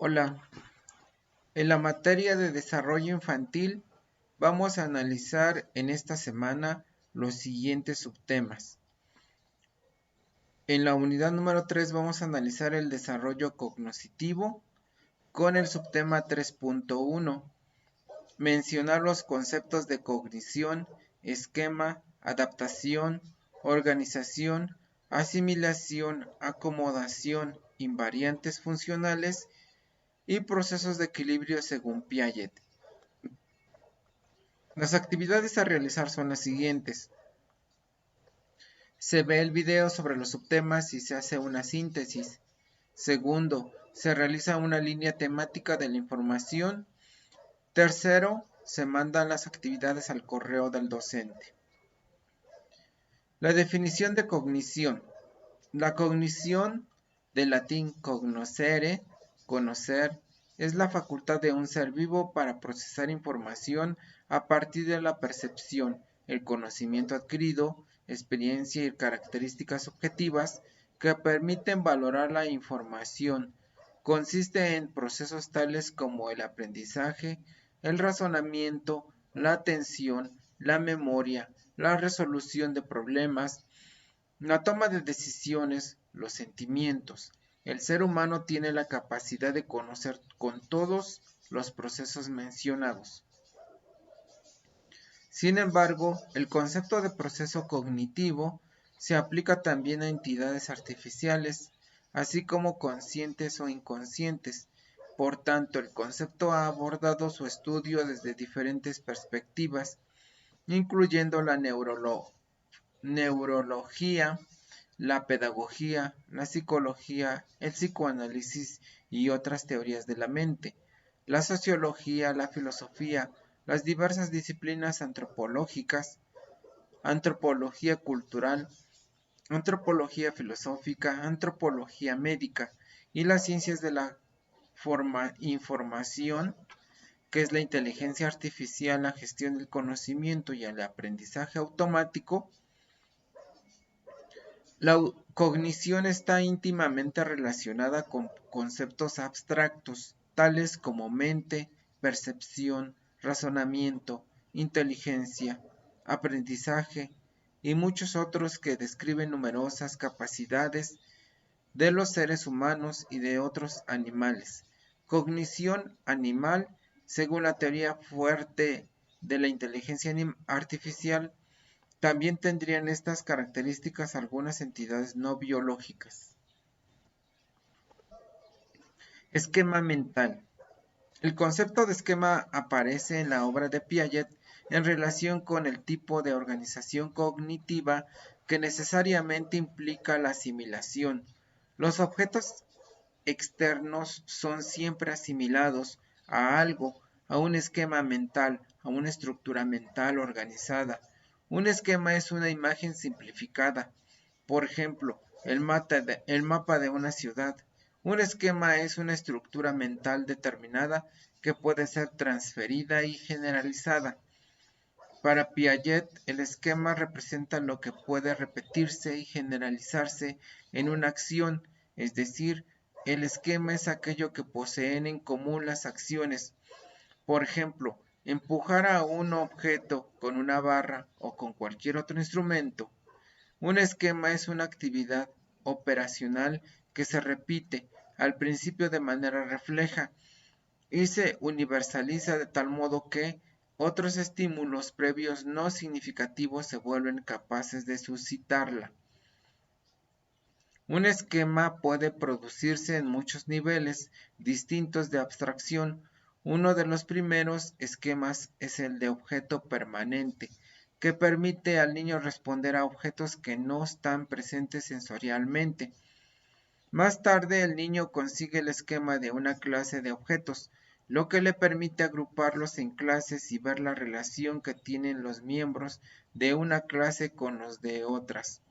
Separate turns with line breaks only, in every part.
Hola, en la materia de desarrollo infantil vamos a analizar en esta semana los siguientes subtemas. En la unidad número 3 vamos a analizar el desarrollo cognoscitivo con el subtema 3.1, mencionar los conceptos de cognición, esquema, adaptación, organización, asimilación, acomodación, invariantes funcionales y procesos de equilibrio según Piaget. Las actividades a realizar son las siguientes. Se ve el video sobre los subtemas y se hace una síntesis. Segundo, se realiza una línea temática de la información. Tercero, se mandan las actividades al correo del docente. La definición de cognición. La cognición, del latín cognoscere, conocer, es la facultad de un ser vivo para procesar información a partir de la percepción, el conocimiento adquirido, experiencia y características objetivas que permiten valorar la información. Consiste en procesos tales como el aprendizaje, el razonamiento, la atención, la memoria, la resolución de problemas, la toma de decisiones, los sentimientos. El ser humano tiene la capacidad de conocer con todos los procesos mencionados. Sin embargo, el concepto de proceso cognitivo se aplica también a entidades artificiales, así como conscientes o inconscientes. Por tanto, el concepto ha abordado su estudio desde diferentes perspectivas, incluyendo la neurología, la pedagogía, la psicología, el psicoanálisis y otras teorías de la mente, la sociología, la filosofía, las diversas disciplinas antropológicas, antropología cultural, antropología filosófica, antropología médica y las ciencias de la información, que es la inteligencia artificial, la gestión del conocimiento y el aprendizaje automático. La cognición está íntimamente relacionada con conceptos abstractos, tales como mente, percepción, razonamiento, inteligencia, aprendizaje y muchos otros que describen numerosas capacidades de los seres humanos y de otros animales. Cognición animal, según la teoría fuerte de la inteligencia artificial, también tendrían estas características algunas entidades no biológicas. Esquema mental. El concepto de esquema aparece en la obra de Piaget en relación con el tipo de organización cognitiva que necesariamente implica la asimilación. Los objetos externos son siempre asimilados a algo, a un esquema mental, a una estructura mental organizada. Un esquema es una imagen simplificada. Por ejemplo, el mapa de una ciudad. Un esquema es una estructura mental determinada que puede ser transferida y generalizada. Para Piaget, el esquema representa lo que puede repetirse y generalizarse en una acción, es decir, el esquema es aquello que poseen en común las acciones. Por ejemplo, empujar a un objeto con una barra o con cualquier otro instrumento. Un esquema es una actividad operacional que se repite al principio de manera refleja y se universaliza de tal modo que otros estímulos previos no significativos se vuelven capaces de suscitarla. Un esquema puede producirse en muchos niveles distintos de abstracción. Uno de los primeros esquemas es el de objeto permanente, que permite al niño responder a objetos que no están presentes sensorialmente. Más tarde el niño consigue el esquema de una clase de objetos, lo que le permite agruparlos en clases y ver la relación que tienen los miembros de una clase con los de otras.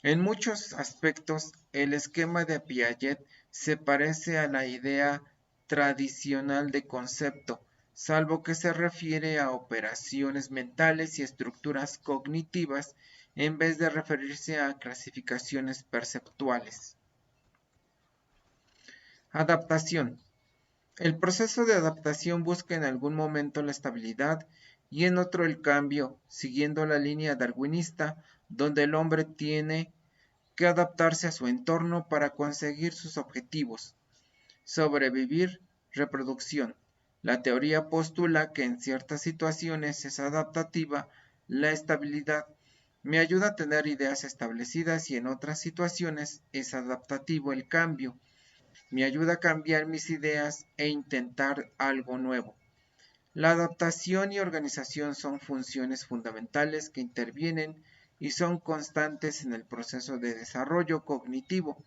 En muchos aspectos, el esquema de Piaget se parece a la idea tradicional de concepto, salvo que se refiere a operaciones mentales y estructuras cognitivas en vez de referirse a clasificaciones perceptuales. Adaptación. El proceso de adaptación busca en algún momento la estabilidad y en otro el cambio, siguiendo la línea darwinista, donde el hombre tiene que adaptarse a su entorno para conseguir sus objetivos: sobrevivir, reproducción. La teoría postula que en ciertas situaciones es adaptativa la estabilidad, me ayuda a tener ideas establecidas, y en otras situaciones es adaptativo el cambio, me ayuda a cambiar mis ideas e intentar algo nuevo. La adaptación y organización son funciones fundamentales que intervienen y son constantes en el proceso de desarrollo cognitivo.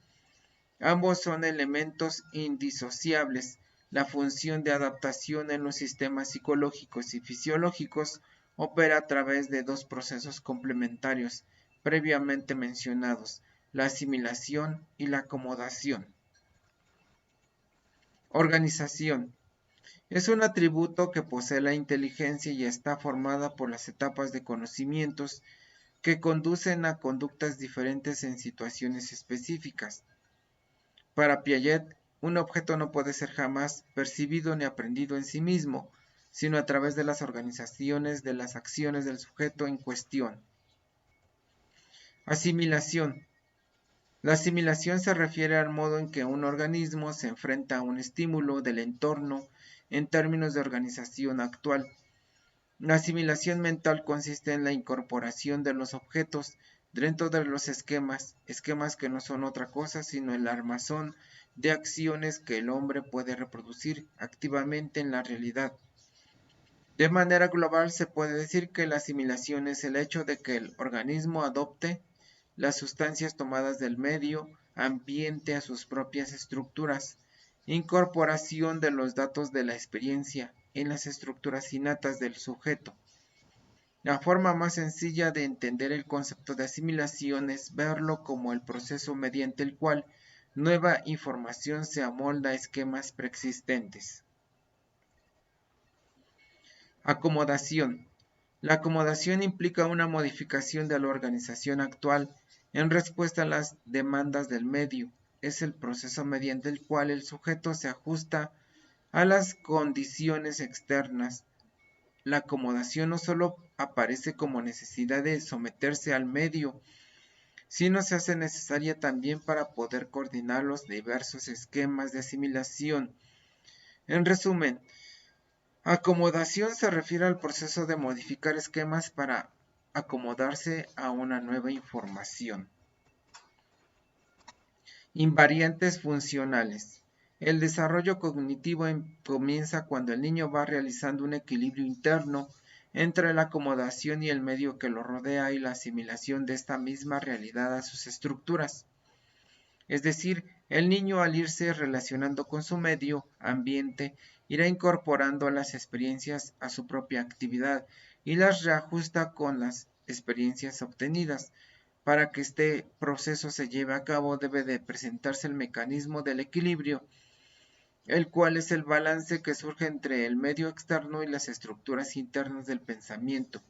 Ambos son elementos indisociables. La función de adaptación en los sistemas psicológicos y fisiológicos opera a través de dos procesos complementarios previamente mencionados: la asimilación y la acomodación. Organización. Es un atributo que posee la inteligencia y está formada por las etapas de conocimientos que conducen a conductas diferentes en situaciones específicas. Para Piaget, un objeto no puede ser jamás percibido ni aprendido en sí mismo, sino a través de las organizaciones de las acciones del sujeto en cuestión. Asimilación. La asimilación se refiere al modo en que un organismo se enfrenta a un estímulo del entorno en términos de organización actual. La asimilación mental consiste en la incorporación de los objetos dentro de los esquemas que no son otra cosa sino el armazón de acciones que el hombre puede reproducir activamente en la realidad. De manera global, se puede decir que la asimilación es el hecho de que el organismo adopte las sustancias tomadas del medio ambiente a sus propias estructuras, incorporación de los datos de la experiencia en las estructuras innatas del sujeto. La forma más sencilla de entender el concepto de asimilación es verlo como el proceso mediante el cual nueva información se amolda a esquemas preexistentes. Acomodación. La acomodación implica una modificación de la organización actual en respuesta a las demandas del medio. Es el proceso mediante el cual el sujeto se ajusta a las condiciones externas. La acomodación no solo aparece como necesidad de someterse al medio, sino se hace necesaria también para poder coordinar los diversos esquemas de asimilación. En resumen, acomodación se refiere al proceso de modificar esquemas para acomodarse a una nueva información. Invariantes funcionales. El desarrollo cognitivo comienza cuando el niño va realizando un equilibrio interno entre la acomodación y el medio que lo rodea y la asimilación de esta misma realidad a sus estructuras. Es decir, el niño, al irse relacionando con su medio ambiente, irá incorporando las experiencias a su propia actividad y las reajusta con las experiencias obtenidas. Para que este proceso se lleve a cabo, debe de presentarse el mecanismo del equilibrio, el cual es el balance que surge entre el medio externo y las estructuras internas del pensamiento.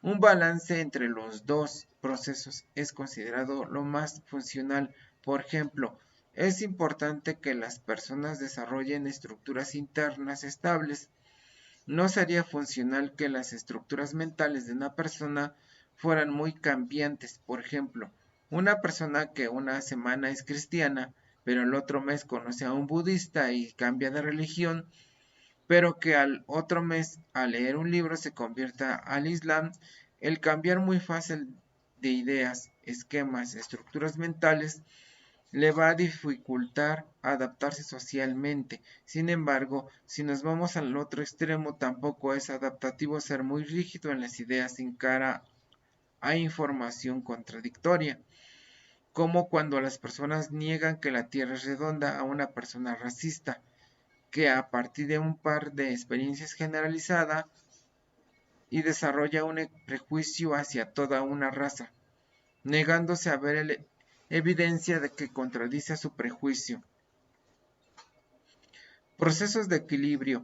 Un balance entre los dos procesos es considerado lo más funcional. Por ejemplo, es importante que las personas desarrollen estructuras internas estables. No sería funcional que las estructuras mentales de una persona fueran muy cambiantes. Por ejemplo, una persona que una semana es cristiana, pero el otro mes conoce a un budista y cambia de religión, pero que al otro mes, al leer un libro, se convierta al Islam. El cambiar muy fácil de ideas, esquemas, estructuras mentales, le va a dificultar adaptarse socialmente. Sin embargo, si nos vamos al otro extremo, tampoco es adaptativo ser muy rígido en las ideas sin cara a información contradictoria, como cuando las personas niegan que la Tierra es redonda a una persona racista, que a partir de un par de experiencias generalizada y desarrolla un prejuicio hacia toda una raza, negándose a ver evidencia de que contradice a su prejuicio. Procesos de equilibrio.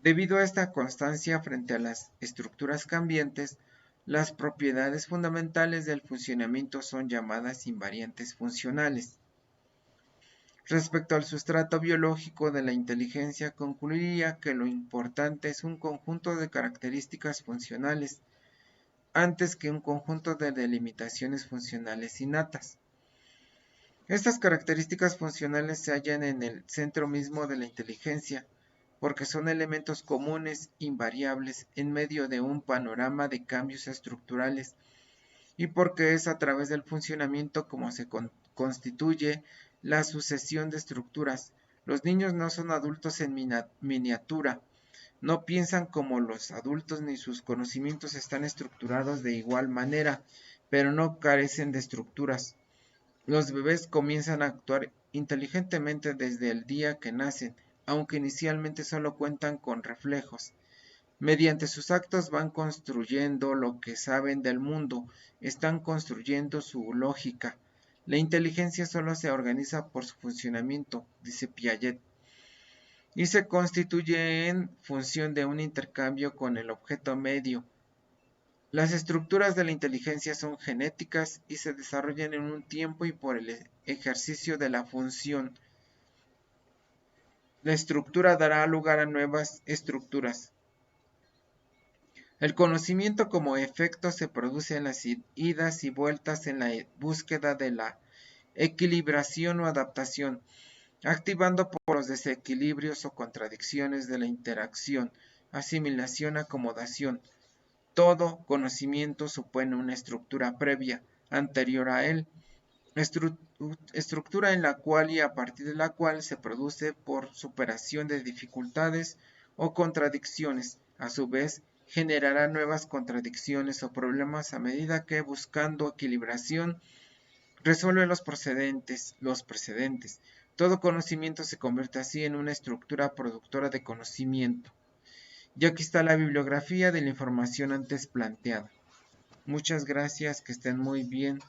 Debido a esta constancia frente a las estructuras cambiantes, las propiedades fundamentales del funcionamiento son llamadas invariantes funcionales. Respecto al sustrato biológico de la inteligencia, concluiría que lo importante es un conjunto de características funcionales antes que un conjunto de delimitaciones funcionales innatas. Estas características funcionales se hallan en el centro mismo de la inteligencia, porque son elementos comunes, invariables, en medio de un panorama de cambios estructurales, y porque es a través del funcionamiento como se constituye la sucesión de estructuras. Los niños no son adultos en miniatura, no piensan como los adultos ni sus conocimientos están estructurados de igual manera, pero no carecen de estructuras. Los bebés comienzan a actuar inteligentemente desde el día que nacen, aunque inicialmente solo cuentan con reflejos. Mediante sus actos van construyendo lo que saben del mundo, están construyendo su lógica. La inteligencia solo se organiza por su funcionamiento, dice Piaget, y se constituye en función de un intercambio con el objeto medio. Las estructuras de la inteligencia son genéticas y se desarrollan en un tiempo y por el ejercicio de la función. La estructura dará lugar a nuevas estructuras. El conocimiento como efecto se produce en las idas y vueltas en la búsqueda de la equilibración o adaptación, activando por los desequilibrios o contradicciones de la interacción, asimilación, acomodación. Todo conocimiento supone una estructura previa, anterior a él, estructura en la cual y a partir de la cual se produce por superación de dificultades o contradicciones. A su vez, generará nuevas contradicciones o problemas a medida que, buscando equilibración, resuelve los precedentes. Todo conocimiento se convierte así en una estructura productora de conocimiento. Y aquí está la bibliografía de la información antes planteada. Muchas gracias, que estén muy bien.